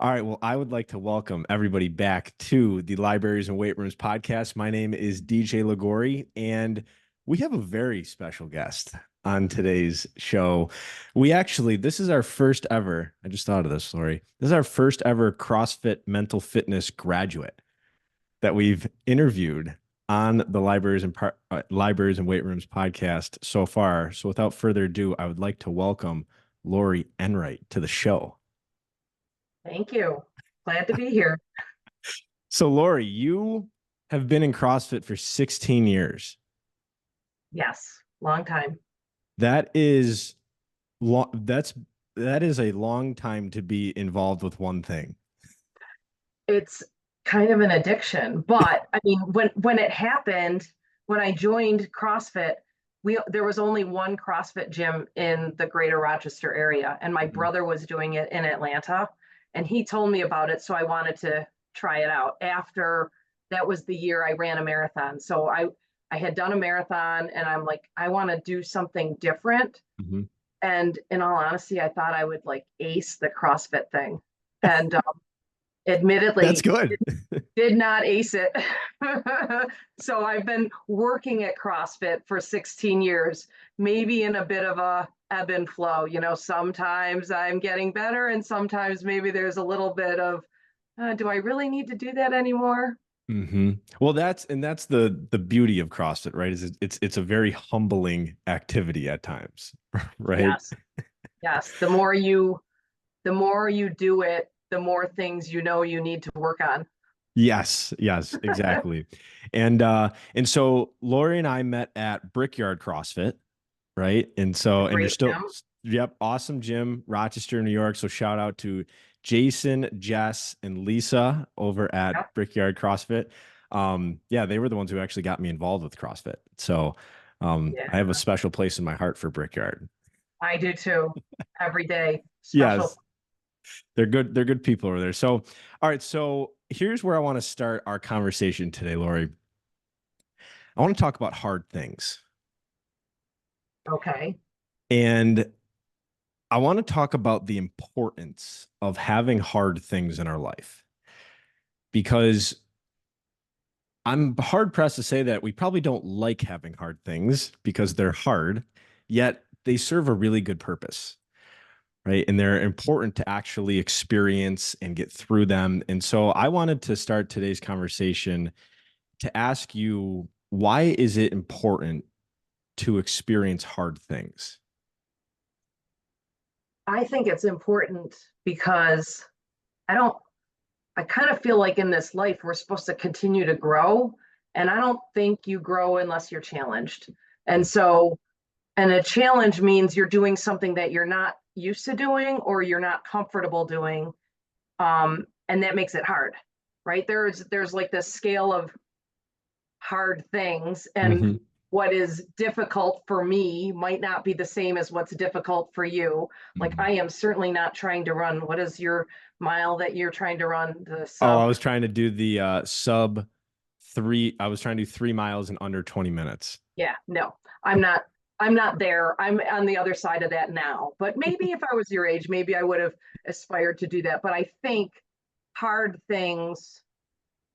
All right. Well, I would like to welcome everybody back to the Libraries and Weight Rooms podcast. My name is DJ Ligori, and we have a very special guest on today's show. This is our first ever, I just thought of this, Laurie. This is our first ever CrossFit mental fitness graduate that we've interviewed on the Libraries and Weight Rooms podcast so far. So without further ado, I would like to welcome Laurie Enright to the show. Thank you. Glad to be here. So, Laurie, you have been in CrossFit for 16 years. Yes, long time. That is long. That is a long time to be involved with one thing. It's kind of an addiction, but I mean, when it happened, when I joined CrossFit, there was only one CrossFit gym in the greater Rochester area, and my brother was doing it in Atlanta, and he told me about it, so I wanted to try it out. After that was the year I ran a marathon. So I had done a marathon, and I'm like, I want to do something different. Mm-hmm. And in all honesty, I thought I would like ace the CrossFit thing. And admittedly, That's good. did not ace it. So I've been working at CrossFit for 16 years, maybe in a bit of a ebb and flow. You know, sometimes I'm getting better, and sometimes maybe there's a little bit of, do I really need to do that anymore? Mm-hmm. Well, that's the beauty of CrossFit, right? Is it's a very humbling activity at times, right? Yes. Yes. The more you do it, the more things you know you need to work on. Yes, exactly. And so Laurie and I met at Brickyard CrossFit, right? And A so, and you're great still, gym. yep, awesome gym, Rochester, New York. So shout out to Jason, Jess, and Lisa over at Yep. Brickyard CrossFit. Yeah, they were the ones who actually got me involved with CrossFit. So I have a Yeah, special place in my heart for Brickyard. I do too. Every day. Special. Yes, they're good people over there. So, all right, so here's where I want to start our conversation today, Laurie. I want to talk about hard things. Okay. And I want to talk about the importance of having hard things in our life, because I'm hard pressed to say that we probably don't like having hard things because they're hard, yet they serve a really good purpose, right? And they're important to actually experience and get through them. And so I wanted to start today's conversation to ask you, why is it important to experience hard things? I think it's important because I don't, I kind of feel like in this life, we're supposed to continue to grow. And I don't think you grow unless you're challenged. And so, and a challenge means you're doing something that you're not used to doing or you're not comfortable doing. And that makes it hard, right? There's like this scale of hard things, and Mm-hmm. what is difficult for me might not be the same as what's difficult for you. Like, Mm-hmm. I am certainly not trying to run, what is your mile that you're trying to run? The Oh, I sub. was trying to do the sub three. I was trying to do 3 miles in under 20 minutes. Yeah, no, I'm not there. I'm on the other side of that now, but maybe if I was your age, maybe I would have aspired to do that. But I think hard things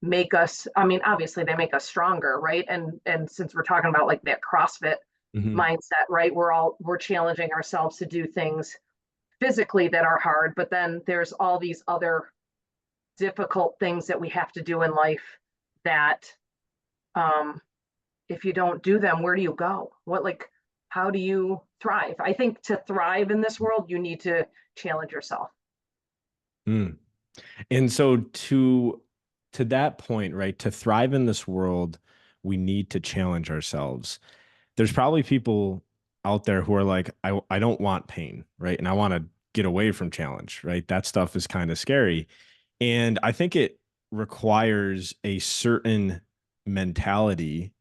make us, I mean, obviously they make us stronger, right? And since we're talking about like that CrossFit Mm-hmm. mindset, right? We're challenging ourselves to do things physically that are hard, but then there's all these other difficult things that we have to do in life that, um if you don't do them, where do you go? What, like, how do you thrive? I think to thrive in this world, you need to challenge yourself. Mm. And so to that point, right, to thrive in this world, we need to challenge ourselves. There's probably people out there who are like, I don't want pain, right? And I want to get away from challenge, right? That stuff is kind of scary. And I think it requires a certain mentality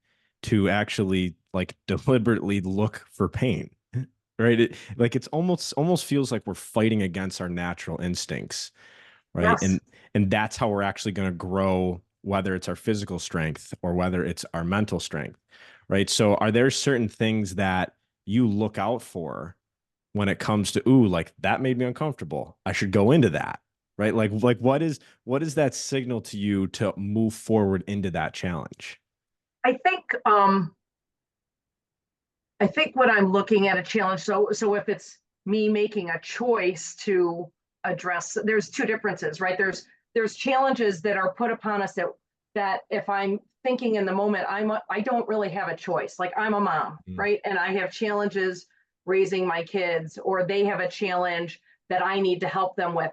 to actually like deliberately look for pain, right? Like it's almost feels like we're fighting against our natural instincts, right? Yes. And that's how we're actually going to grow, whether it's our physical strength or whether it's our mental strength, right? So are there certain things that you look out for when it comes to, ooh, like that made me uncomfortable, I should go into that? right? Like what is that signal to you to move forward into that challenge? I think um I think when I'm looking at a challenge, so if it's me making a choice to address, there's two differences, right? There's challenges that are put upon us that if I'm thinking in the moment, I don't really have a choice. Like I'm a mom, Mm, right? And I have challenges raising my kids, or they have a challenge that I need to help them with.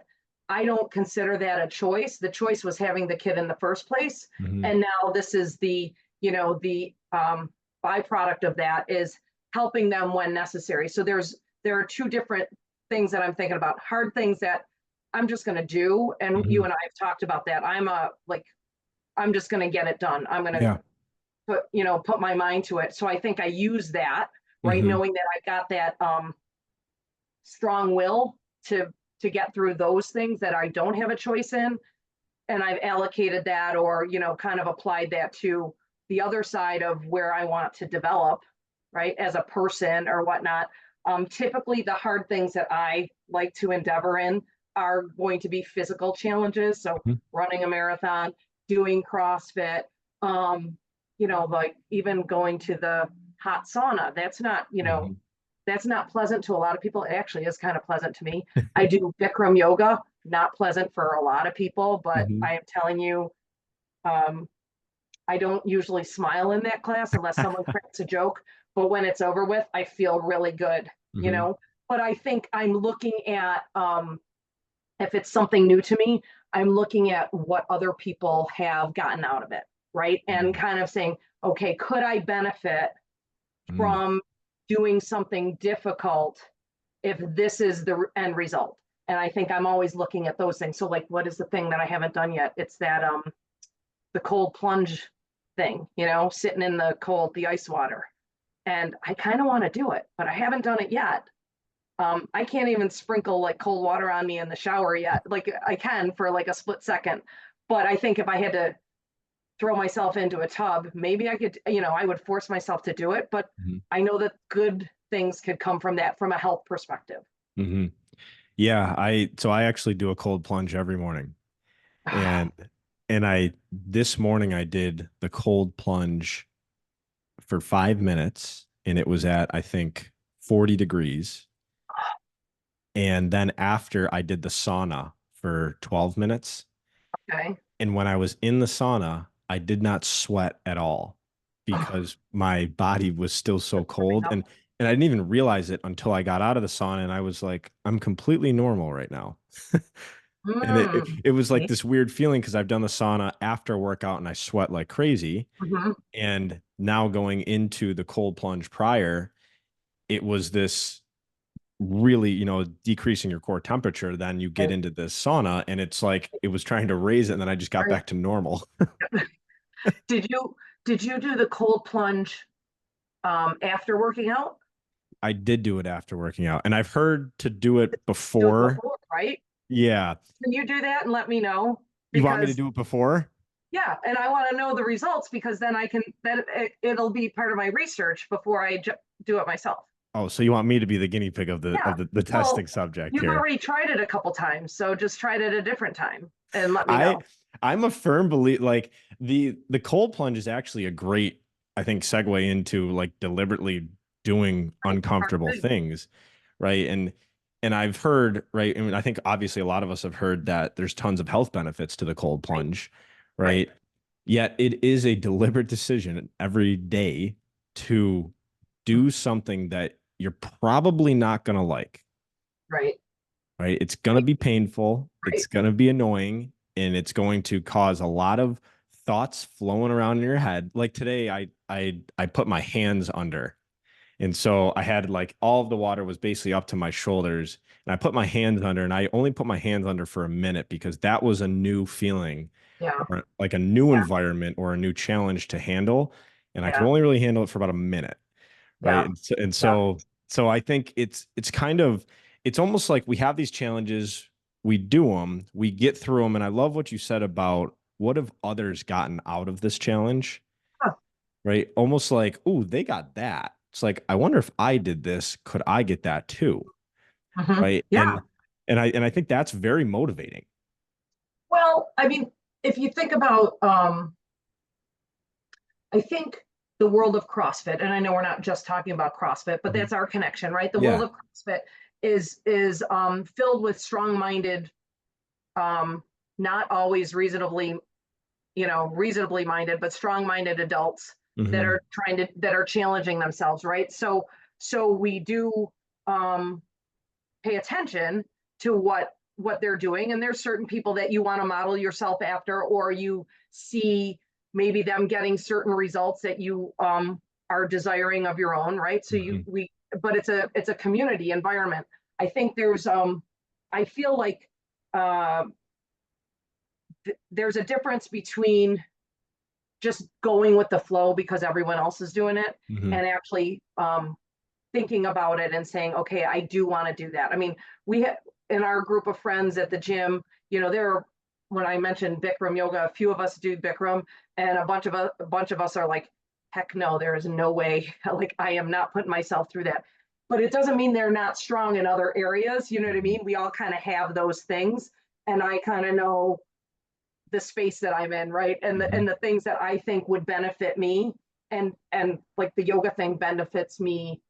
I don't consider that a choice. The choice was having the kid in the first place. mhm, And now this is the byproduct of that is helping them when necessary. So there are two different things that I'm thinking about. Hard things that I'm just going to do, and you mhm. and I have talked about that. I'm just going to get it done. I'm going to Yeah. put my mind to it. So I think I use that, right, Mhm, knowing that I've got that strong will to get through those things that I don't have a choice in, and I've allocated that, or kind of applied that to the other side of where I want to develop, right, as a person or whatnot. Typically, the hard things that I like to endeavor in are going to be physical challenges. So, mhm, running a marathon, doing CrossFit, like even going to the hot sauna. mhm. That's not pleasant to a lot of people. It actually is kind of pleasant to me. I do Bikram yoga, not pleasant for a lot of people, but Mhm. I am telling you, um, I don't usually smile in that class unless someone cracks a joke. But when it's over with, I feel really good, you Mhm, know. But I think I'm looking at if it's something new to me, I'm looking at what other people have gotten out of it, right? And mhm, kind of saying, okay, could I benefit mm. from doing something difficult if this is the end result? And I think I'm always looking at those things. So like, what is the thing that I haven't done yet? It's that the cold plunge thing, sitting in the ice water. And I kind of want to do it, but I haven't done it yet. I can't even sprinkle like cold water on me in the shower yet. Like I can for like a split second. But I think if I had to throw myself into a tub, maybe I could, I would force myself to do it. But Mhm, I know that good things could come from that from a health perspective. mhm. Yeah, I actually do a cold plunge every morning. And I this morning I did the cold plunge for 5 minutes and it was at I think 40 degrees. And then after I did the sauna for 12 minutes. Okay. And when I was in the sauna, I did not sweat at all because my body was still so cold. And I didn't even realize it until I got out of the sauna and I was like, I'm completely normal right now. And Mm. it was like this weird feeling because I've done the sauna after workout and I sweat like crazy. Mhm. And now going into the cold plunge prior, it was this really, decreasing your core temperature. Then you get Right. into this sauna and it's like it was trying to raise it. And then I just got Right. back to normal. Did you do the cold plunge after working out? I did do it after working out. And I've heard to do it Do it before. before, right? Yeah. Can you do that and let me know? You want me to Because do it before? yeah, and I want to know the results because then it'll be part of my research before I do it myself. Oh, so you want me to be the guinea pig of the Yeah. testing Well, subject you've here. already tried it a couple times, so just try it at a different time and let me I know. I'm a firm believer like the cold plunge is actually a great, I think, segue into like deliberately doing Right. Hard uncomfortable thing. things, right? And I've heard, right? I mean, I think obviously a lot of us have heard that there's tons of health benefits to the cold Right. plunge, Right. right? Yet it is a deliberate decision every day to do something that you're probably not going to like, Right. right? It's going to be painful, Right. it's going to be annoying, and it's going to cause a lot of thoughts flowing around in your head. Like today, I put my hands under. And so I had like all of the water was basically up to my shoulders. And I put my hands under, and I only put my hands under for a minute because that was a new feeling Yeah. or like a new Yeah. environment or a new challenge to handle. And I could Yeah. only really handle it for about a minute. Right. Yeah. Yeah. So I think it's kind of it's almost like we have these challenges, we do them, we get through them. And I love what you said about what have others gotten out of this challenge, Huh. right? Almost like, oh, they got that. It's like, I wonder if I did this, could I get that too? Mhm. Right. Yeah. And I think that's very motivating. I mean, if you think about, I think the world of CrossFit, and I know we're not just talking about CrossFit, but Mhm. that's our connection, right? The world Yeah. of CrossFit is filled with strong-minded, um, not always reasonably, reasonably minded, but strong-minded adults that Hmm. are that are challenging themselves, right? So we do um, pay attention to what they're doing, and there's certain people that you want to model yourself after, or you see maybe them getting certain results that you are desiring of your own, right? So Hmm. but it's a community environment. I think I feel like uh, there's a difference between just going with the flow because everyone else is doing it, Hmm. and actually thinking about it and saying, okay, I do want to do that. I mean, we had in our group of friends at the gym, there are, when I mentioned Bikram yoga, a few of us do Bikram, and a bunch of us are like, heck no, there is no way. Like, I am not putting myself through that. But it doesn't mean they're not strong in other areas. You know what I Hmm. mean? We all kind of have those things, and I kind of know the space that I'm in, right? And Hmm. the things that I think would benefit me, and like the yoga thing benefits me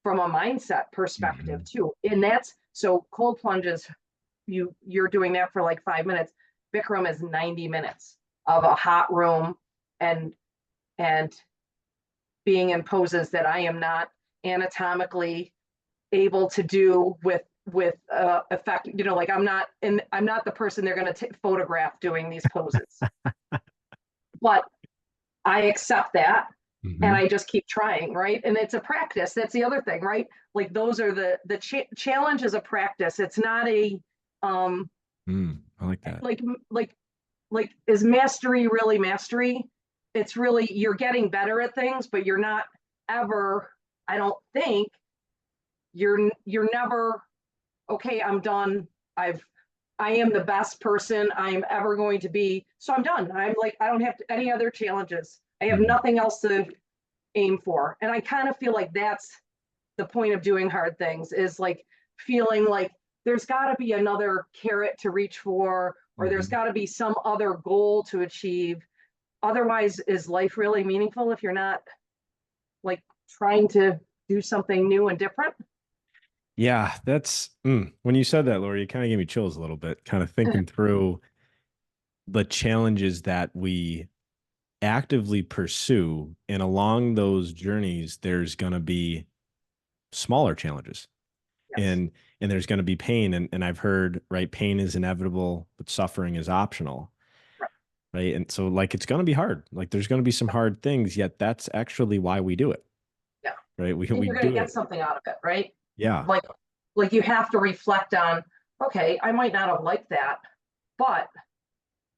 from a mindset perspective Hmm. too. And that's so cold plunges, you're doing that for like 5 minutes. Bikram is 90 minutes of a hot room, and and being in poses that I am not anatomically able to do with effect, like I'm not the person they're going to photograph doing these poses, but I accept that, and Hmm. I just keep trying, right? And it's a practice. That's the other thing, right? Like, those are the challenge is a practice. It's not a um Mm, I like that. like like like is mastery really mastery? It's really, you're getting better at things, but you're not ever, I don't think, you're never, okay, I'm done. I am the best person I'm ever going to be. So I'm done. I'm like, I don't have any other challenges. I have Mhm. nothing else to aim for. And I kind of feel like that's the point of doing hard things, is like feeling like there's got to be another carrot to reach for, or there's Mhm. got to be some other goal to achieve. Otherwise, is life really meaningful if you're not like trying to do something new and different? Yeah, when you said that, Lori, it kind of gave me chills a little bit, kind of thinking through the challenges that we actively pursue. And along those journeys, there's going to be smaller challenges, Yes. and there's going to be pain. And I've heard, right, pain is inevitable, but suffering is optional. Right. Right. And so, like, it's going to be hard. Like, there's going to be some hard things, yet that's actually why we do it. Yeah. Right. We, And we you're going to do get it. something out of it, right? Yeah. Like, you have to reflect on, okay, I might not have liked that, but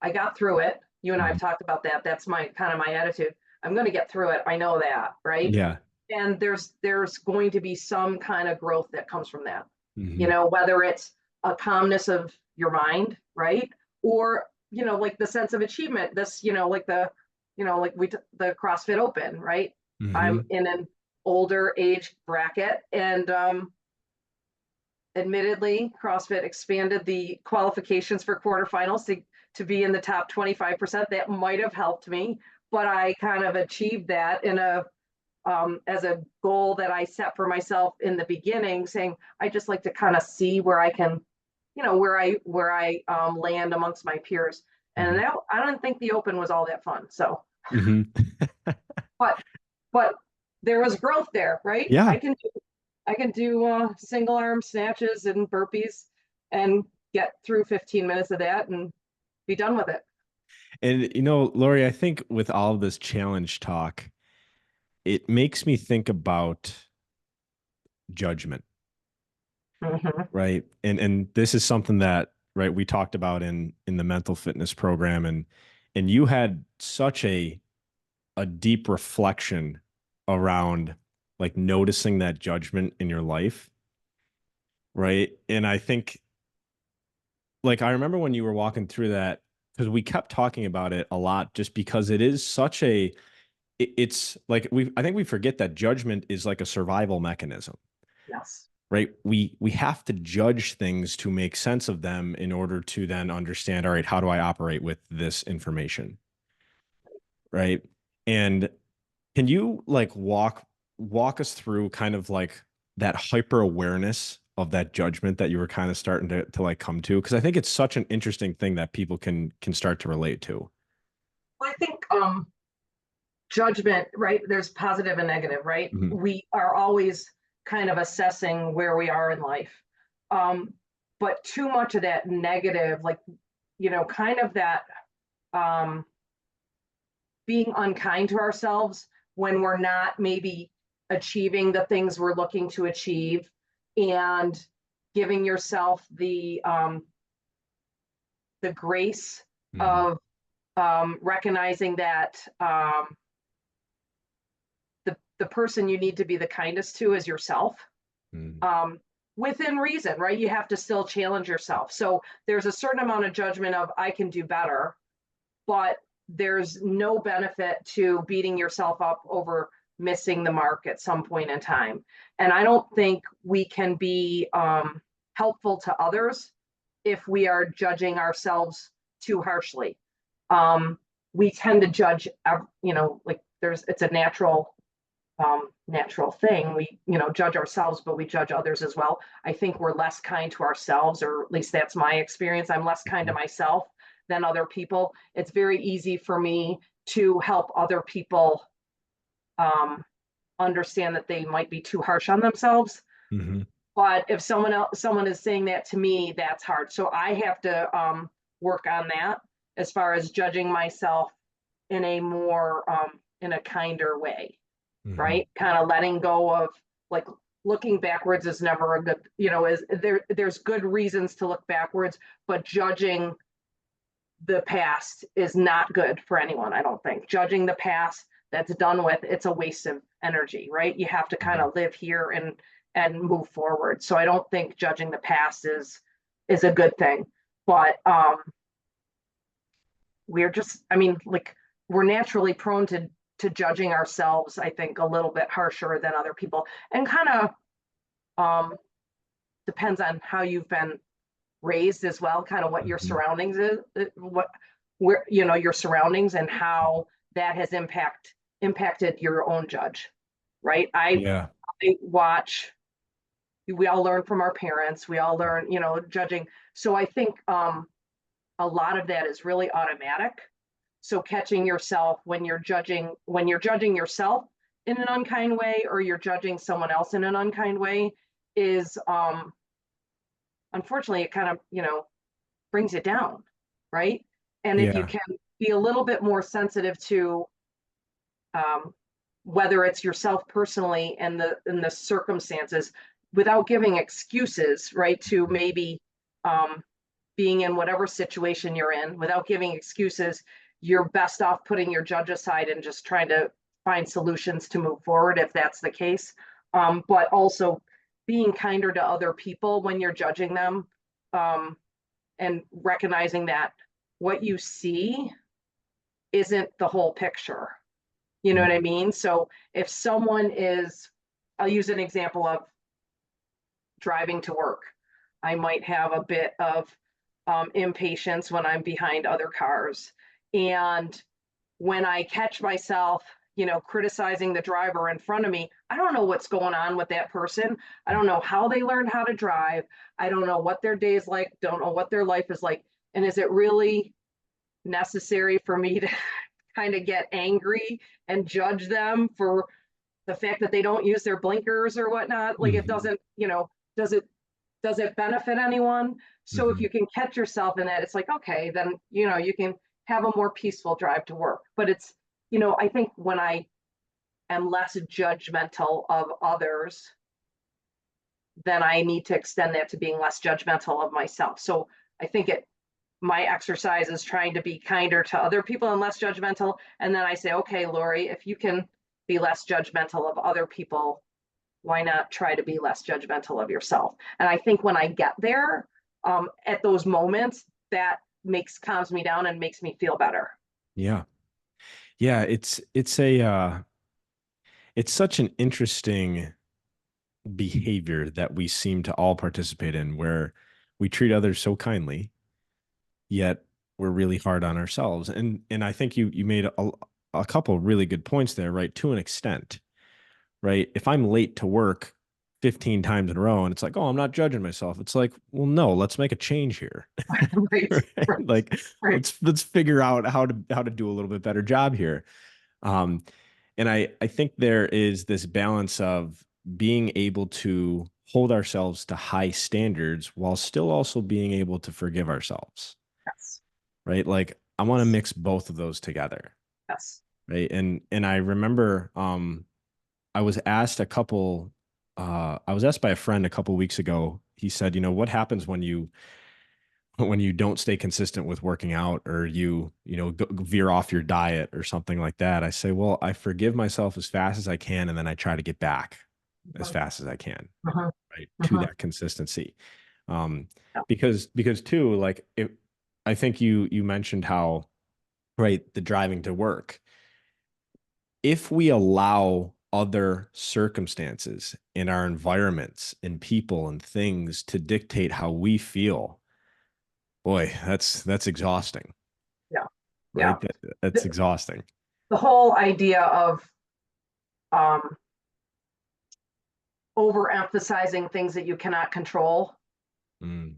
I got through it. You and I have Mhm. talked about that. That's my kind of my attitude. I'm going to get through it. I know that, right? Yeah. And there's going to be some kind of growth that comes from that. Hmm. Whether it's a calmness of your mind, right? Or, like the sense of achievement, this, like like the CrossFit Open, right? I'm Hmm. in an older age bracket, and admittedly, CrossFit expanded the qualifications for quarterfinals to be in the top 25%. That might have helped me, but I kind of achieved that in a as a goal that I set for myself in the beginning, saying I just like to kind of see where I can, where I land amongst my peers. And Hmm. that, I don't think the Open was all that fun. So, Hmm. but but there was growth there, right? Yeah. I can do single arm snatches and burpees and get through 15 minutes of that and be done with it. And Lori, I think with all of this challenge talk, it makes me think about judgment, Mm-hmm. right? And this is something that, right, we talked about in the mental fitness program, and you had such a deep reflection around, like, noticing that judgment in your life, right? And I think, like, I remember when you were walking through that, because we kept talking about it a lot, just because it is such it's like, I think we forget that judgment is like a survival mechanism, Yes. right? We have to judge things to make sense of them in order to then understand, all right, how do I operate with this information? Right. And can you like walk us through kind of like that hyper awareness of that judgment that you were kind of starting to like come to? Because I think it's such an interesting thing that people can start to relate to. I think judgment, right? There's positive and negative, right? Mhm. We are always kind of assessing where we are in life. Um, but too much of that negative, like, kind of that um, being unkind to ourselves when we're not maybe achieving the things we're looking to achieve, and giving yourself the grace Mhm. of recognizing that the person you need to be the kindest to is yourself, Mhm. um, within reason, right? You have to still challenge yourself. So there's a certain amount of judgment of I can do better, but there's no benefit to beating yourself up over missing the mark at some point in time. And I don't think we can be helpful to others if we are judging ourselves too harshly. Um, we tend to judge, like it's a natural thing. We, judge ourselves, but we judge others as well. I think we're less kind to ourselves, or at least that's my experience. I'm less kind to Mhm. myself than other people. It's very easy for me to help other people um, understand that they might be too harsh on themselves. Mhm. But if someone is saying that to me, that's hard. So I have to work on that as far as judging myself in a more in a kinder way, Mhm. right? Kind of letting go of, like, looking backwards is never a good, is there's good reasons to look backwards, but judging the past is not good for anyone. I don't think judging the past that's done with, it's a waste of energy, right? You have to kind Mhm. of live here and move forward. So I don't think judging the past is a good thing. But we're just, I mean, like, we're naturally prone to judging ourselves, I think, a little bit harsher than other people, and kind of um depends on how you've been raised as well, kind of what your Mhm. surroundings is, what where your surroundings, and how that has impacted your own judge, right? Yeah. I watch, we all learn from our parents, we all learn, judging. So I think a lot of that is really automatic. So catching yourself when you're judging yourself in an unkind way, or you're judging someone else in an unkind way, is unfortunately, it kind of, brings it down, right? And if you Yeah. can be a little bit more sensitive to um, whether it's yourself personally and the circumstances, without giving excuses, right? To maybe um, being in whatever situation you're in, without giving excuses, you're best off putting your judge aside and just trying to find solutions to move forward if that's the case. But also being kinder to other people when you're judging them, um, and recognizing that what you see isn't the whole picture. You know what I Mhm. mean? So if someone is, I'll use an example of driving to work. I might have a bit of impatience when I'm behind other cars. And when I catch myself, criticizing the driver in front of me, I don't know what's going on with that person. I don't know how they learned how to drive. I don't know what their day is like, don't know what their life is like. And is it really necessary for me to kind of get angry and judge them for the fact that they don't use their blinkers or whatnot? Like, it Mhm. doesn't, does it benefit anyone? So if Mhm. you can catch yourself in that, it's like, okay, then, you can have a more peaceful drive to work. But it's, I think when I am less judgmental of others, then I need to extend that to being less judgmental of myself. So I think my exercise is trying to be kinder to other people and less judgmental. And then I say, okay, Laurie, if you can be less judgmental of other people, why not try to be less judgmental of yourself? And I think when I get there, at those moments, that makes calms me down and makes me feel better. Yeah. Yeah. It's a it's such an interesting behavior that we seem to all participate in, where we treat others so kindly, yet we're really hard on ourselves. And I think you made a couple really good points there, right? To an extent, right? If I'm late to work 15 times in a row and it's like, oh, I'm not judging myself. It's like, well, no, let's make a change here. Right, Right? right, Like right. let's figure out how to do a little bit better job here. Um, and I think there is this balance of being able to hold ourselves to high standards while still also being able to forgive ourselves, Yes, right? Like I want to yes, mix both of those together, yes. right? And I remember I was asked I was asked by a friend a couple weeks ago. He said, what happens when you don't stay consistent with working out, or veer off your diet or something like that? I say, well, I forgive myself as fast as I can, and then I try to get back as Mhm, fast as I can, mhm, right, to mhm. that consistency. Um, Yeah, because too, like I think you mentioned how, right, the driving to work. If we allow other circumstances in our environments and people and things to dictate how we feel, boy, that's exhausting, yeah, yeah. right? That's The, exhausting. the whole idea of um, overemphasizing things that you cannot control Mm,,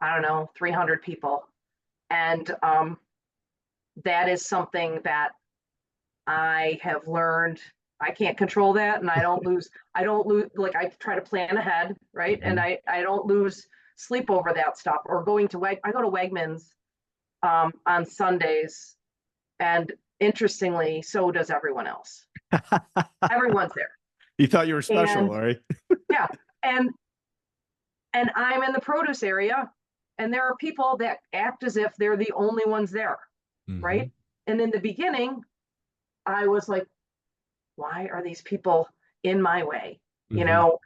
I don't know, 300 people. And that is something that I have learned I can't control that, and I don't lose, like I try to plan ahead, right? And mhm. I don't lose sleep over that stuff. Or going to I go to Wegmans on Sundays, and interestingly, so does everyone else. Everyone's there. You thought you were special, And Laurie. yeah, and I'm in the produce area, and there are people that act as if they're the only ones there, right? Hmm. And in the beginning, I was like, why are these people in my way? You Hmm. know,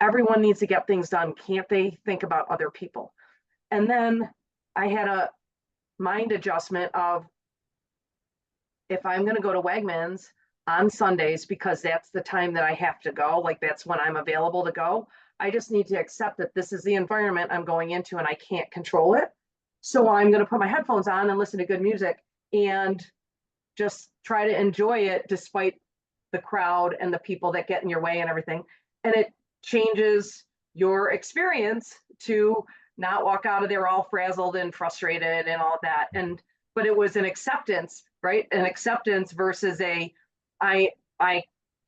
everyone needs to get things done. Can't they think about other people? And then I had a mind adjustment of, if I'm going to go to Wegmans on Sundays because that's the time that I have to go, like that's when I'm available to go, I just need to accept that this is the environment I'm going into and I can't control it. So I'm going to put my headphones on and listen to good music and just try to enjoy it despite the crowd and the people that get in your way and everything. And it changes your experience to not walk out of there all frazzled and frustrated and all that. And but it was an acceptance, right? An acceptance versus a I I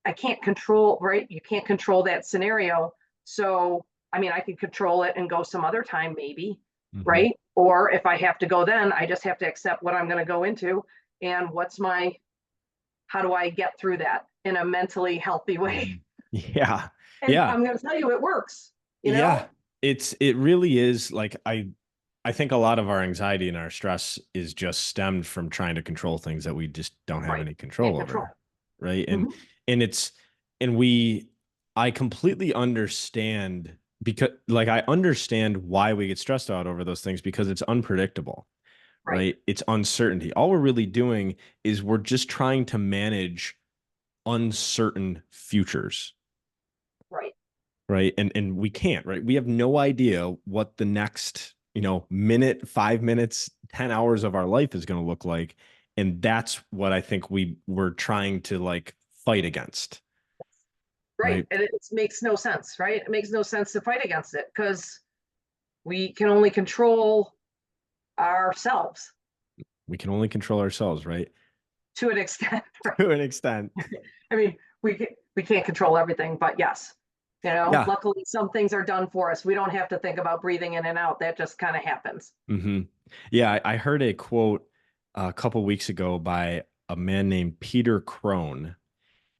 I can't control, right? You can't control that scenario. So I mean I can control it and go some other time maybe, Hmm. right? Or if I have to go then, I just have to accept what I'm going to go into and what's my how do I get through that in a mentally healthy way? Hmm. Yeah. And Yeah. I'm going to tell you, it works, you Yeah. know? It really is. Like I think a lot of our anxiety and our stress is just stemmed from trying to control things that we just don't have Right. any Can't control control. over. Right. Mm-hmm. And it's and we I completely understand, because like I understand why we get stressed out over those things, because it's unpredictable, Right. right? It's uncertainty. All we're really doing is we're just trying to manage uncertain futures, Right. right? And we can't, right? We have no idea what the next, minute, 5 minutes, 10 hours of our life is going to look like. And that's what I think we're trying to like fight against, Right. right? And it makes no sense, right? It makes no sense to fight against it because we can only control ourselves We can only control ourselves, right? to an extent, right? To an extent. I mean, we can't control everything, but yes, Yeah. luckily some things are done for us. We don't have to think about breathing in and out. That just kind of happens. Hmm. Yeah. I heard a quote a couple weeks ago by a man named Peter Crone,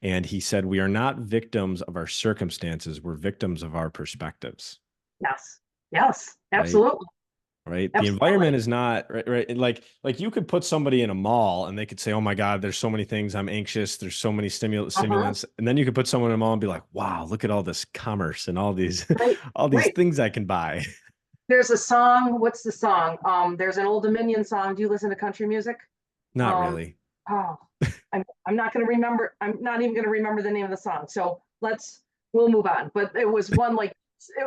and he said, "We are not victims of our circumstances. We're victims of our perspectives." Yes. Yes. Right. Absolutely. Right. The Absolutely. environment is not right. Right. And like you could put somebody in a mall and they could say, "Oh my God, there's so many things. I'm anxious. There's so many Uh-huh. stimulants." And then you could put someone in a mall and be like, "Wow, look at all this commerce and all these, Right. all these Right. things I can buy." There's a song. What's the song? There's an Old Dominion song. Do you listen to country music? Not Um, really. oh, I'm not going to remember. I'm not even going to remember the name of the song. So we'll move on. But it was one like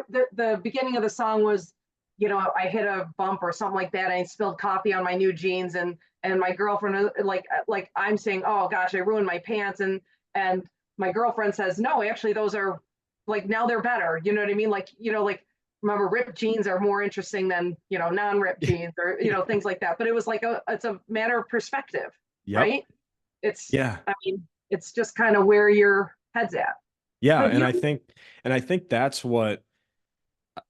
the beginning of the song was, I hit a bump or something like that. And I spilled coffee on my new jeans, and my girlfriend like I'm saying, oh gosh, I ruined my pants, and my girlfriend says, no, actually those are like now they're better. You know what I mean? Like like remember ripped jeans are more interesting than non-ripped jeans or things like that. But it was like it's a matter of perspective, Yep. right? It's, Yeah. I mean, it's just kind of where your head's at. Yeah. Have you? And I think that's what,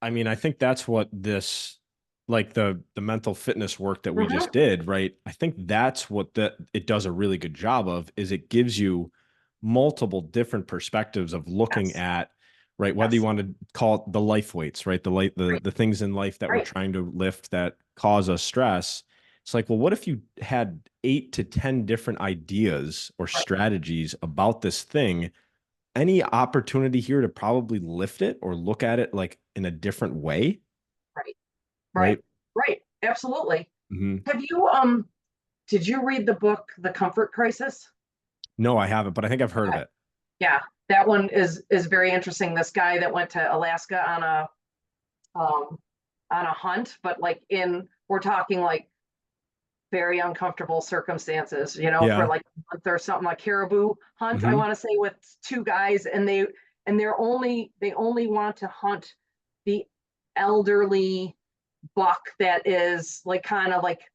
I mean, I think that's what this, like the mental fitness work that we Mhm. just did, right? I think that's what it does a really good job of is it gives you multiple different perspectives of looking Yes. at, right? Whether you Yes. want to call it the life weights, right? Right. The things in life that we're Right. trying to lift that cause us stress. It's like, well, what if you had 8 to 10 different ideas or Right. strategies about this thing? Any opportunity here to probably lift it or look at it like in a different way, Right. Right. right? Right. Absolutely. Mhm. Have you did you read the book The Comfort Crisis? No, I haven't, but I think I've heard of Okay. it. Yeah. That one is very interesting. This guy that went to Alaska um on a hunt, but like we're talking like very uncomfortable circumstances, for Yeah. like a month or something, like caribou hunt, I Hmm. want to say, with two guys, and they only want to hunt the elderly buck that is like kind of like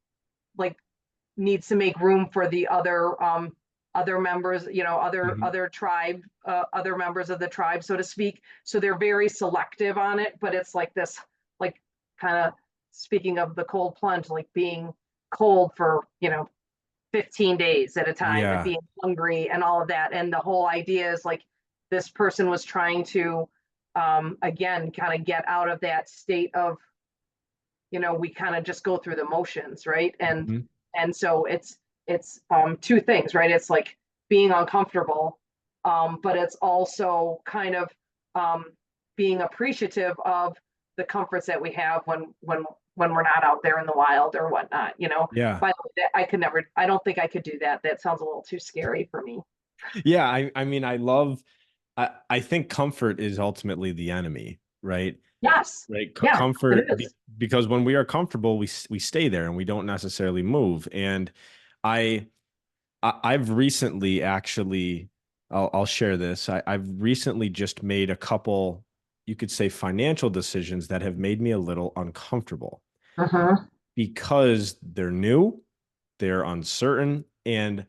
needs to make room for the other members, Hmm. other members of the tribe, so to speak. So they're very selective on it, but it's like this, like, kind of, speaking of the cold plunge, like being cold for 15 days at a time and Yeah. being hungry and all of that. And the whole idea is like this person was trying to again kind of get out of that state of, we kind of just go through the motions, right? Hmm. And so it's two things, right? It's like being uncomfortable, but it's also kind of um being appreciative of the comforts that we have when we're not out there in the wild or whatnot. Yeah. By the way, I don't think I could do that. That sounds a little too scary for me. Yeah. I mean, I think comfort is ultimately the enemy, right? Yes. Right. Yeah, it Comfort, is. because when we are comfortable, we stay there and we don't necessarily move. And I, I've recently actually, I'll share this. I've recently just made a couple, you could say, financial decisions that have made me a little uncomfortable Uh-huh. because they're new, they're uncertain, and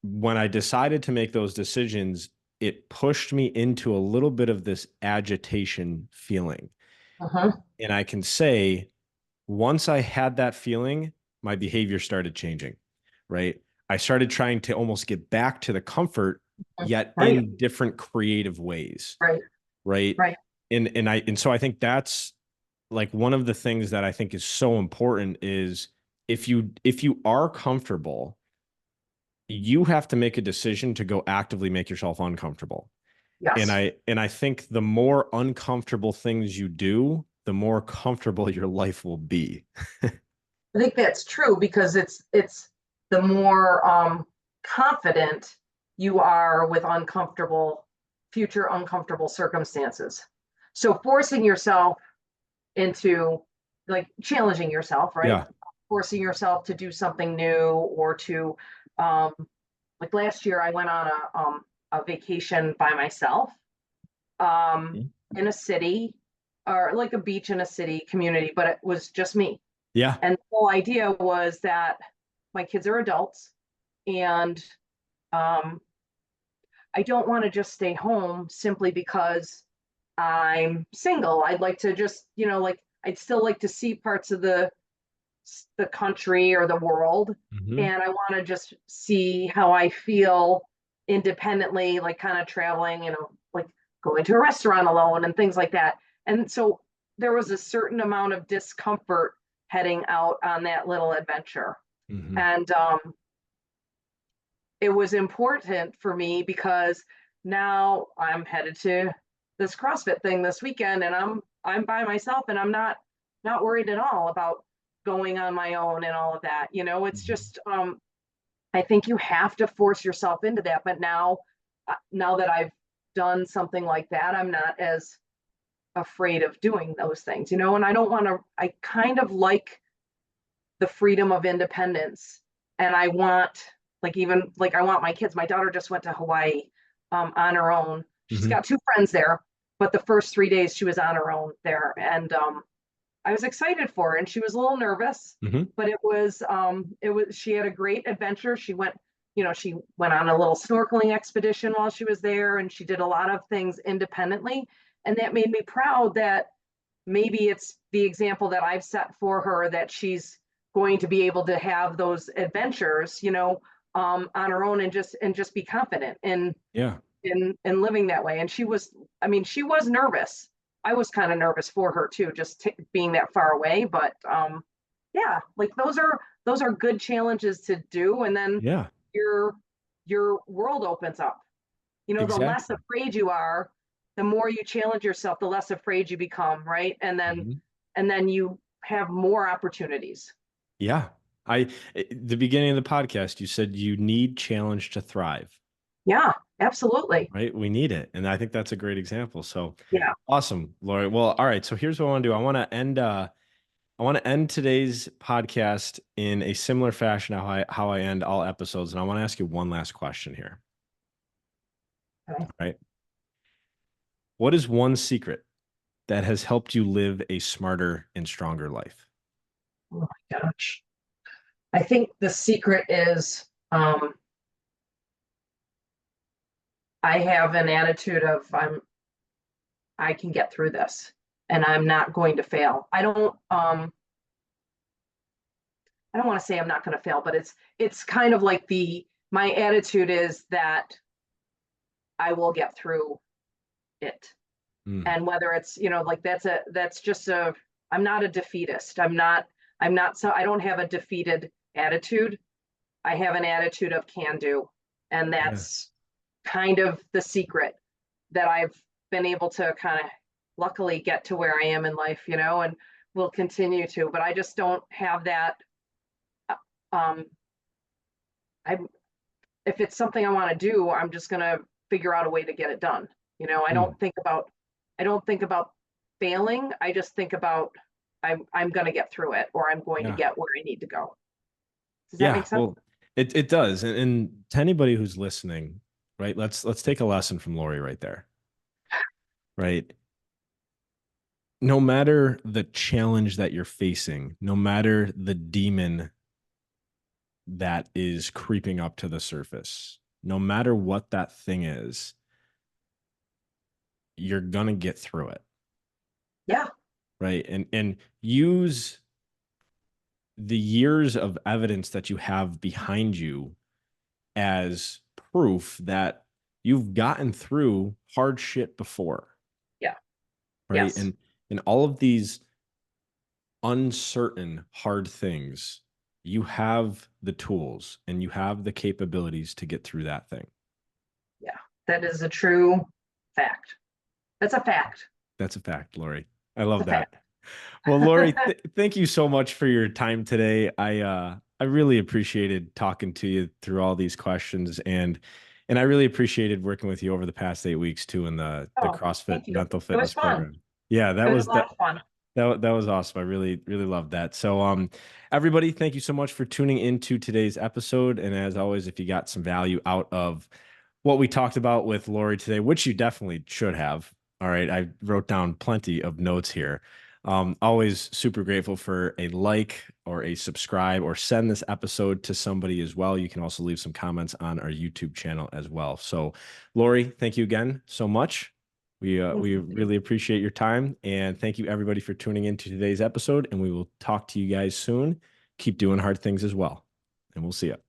when I decided to make those decisions, it pushed me into a little bit of this agitation feeling. Uh-huh. And I can say, once I had that feeling, my behavior started changing, right? I started trying to almost get back to the comfort, yet Right. in different creative ways, Right. right? Right. And so I think that's like one of the things that I think is so important is if you are comfortable, you have to make a decision to go actively make yourself uncomfortable. Yes. And I think the more uncomfortable things you do, the more comfortable your life will be. I think that's true because it's the more confident you are with future uncomfortable circumstances. So forcing yourself into, like, challenging yourself, right? Yeah. Forcing yourself to do something new, or to um, like last year I went on a vacation by myself, um, in a city, or like a beach in a city community, but it was just me. Yeah. And the whole idea was that my kids are adults, and um, I don't want to just stay home simply because I'm single. I'd like to just, like, I'd still like to see parts of the country or the world. Hmm. And I want to just see how I feel independently, like kind of traveling, like going to a restaurant alone and things like that. And so there was a certain amount of discomfort heading out on that little adventure. Hmm. And it was important for me because now I'm headed to this CrossFit thing this weekend, and I'm by myself and I'm not worried at all about going on my own and all of that. It's Mhm. just I think you have to force yourself into that. But now that I've done something like that, I'm not as afraid of doing those things, and I don't want to, I kind of like the freedom of independence. And I want, like, even like, I want my kids. My daughter just went to Hawaii on her own. She's Mhm. got two friends there, but the first 3 days she was on her own there. And I was excited for her, and she was a little nervous, Mhm. but she had a great adventure. She went on a little snorkeling expedition while she was there, and she did a lot of things independently. And that made me proud that maybe it's the example that I've set for her, that she's going to be able to have those adventures, on her own, and just be confident Yeah. in living that way. And she was nervous. I was kind of nervous for her too, just being that far away. But yeah, like those are good challenges to do, and then Yeah. your your world opens up. The less Exactly. afraid you are, the more you challenge yourself, the less afraid you become, right? Mhm. And then you have more opportunities. Yeah. The beginning of the podcast, you said you need challenge to thrive, Yeah, absolutely. right? We need it. And I think that's a great example. So Yeah. awesome, Lori. Well, all right. So here's what I want to do. I want to end today's podcast in a similar fashion how I end all episodes. And I want to ask you one last question here. Okay. Right. What is one secret that has helped you live a smarter and stronger life? Oh my gosh. I think the secret is I have an attitude of I can get through this, and I'm not going to fail. I don't want to say I'm not going to fail, but it's kind of like the my attitude is that I will get through it. Mm, And whether it's, like, that's just I'm not a defeatist. I'm not so I don't have a defeated attitude. I have an attitude of can do. And yeah. that's kind of the secret that I've been able to kind of luckily get to where I am in life, and will continue to. But I just don't have that. Um, I If it's something I want to do, I'm just gonna figure out a way to get it done. I Mm, don't think about failing. I just think about I'm gonna get through it, or I'm going to yeah. get where I need to go. Does that Yeah. make sense? Well, it does. And to anybody who's listening, right, let's take a lesson from Lori right there. Right. No matter the challenge that you're facing, no matter the demon that is creeping up to the surface, no matter what that thing is, you're gonna get through it. Yeah. Right. And use the years of evidence that you have behind you as proof that you've gotten through hard shit before, Yeah. right? Yes. And all of these uncertain hard things, you have the tools and you have the capabilities to get through that thing. Yeah. That is a true fact. That's a fact. That's a fact, Lori. I It's love a fact. that. Well, Lori, thank you so much for your time today. I really appreciated talking to you through all these questions, and I really appreciated working with you over the past 8 weeks too in the Oh, CrossFit thank you. mental It was fitness fun. program. Yeah, It was a lot of fun. that was awesome. I really loved that. So everybody, thank you so much for tuning into today's episode. And as always, if you got some value out of what we talked about with Lori today, which you definitely should have. All right. I wrote down plenty of notes here. Always super grateful for a like or a subscribe or send this episode to somebody as well. You can also leave some comments on our YouTube channel as well. So, Lori, thank you again so much. Thank We you. really appreciate your time, and thank you everybody for tuning into today's episode. And we will talk to you guys soon. Keep doing hard things as well, and we'll see you.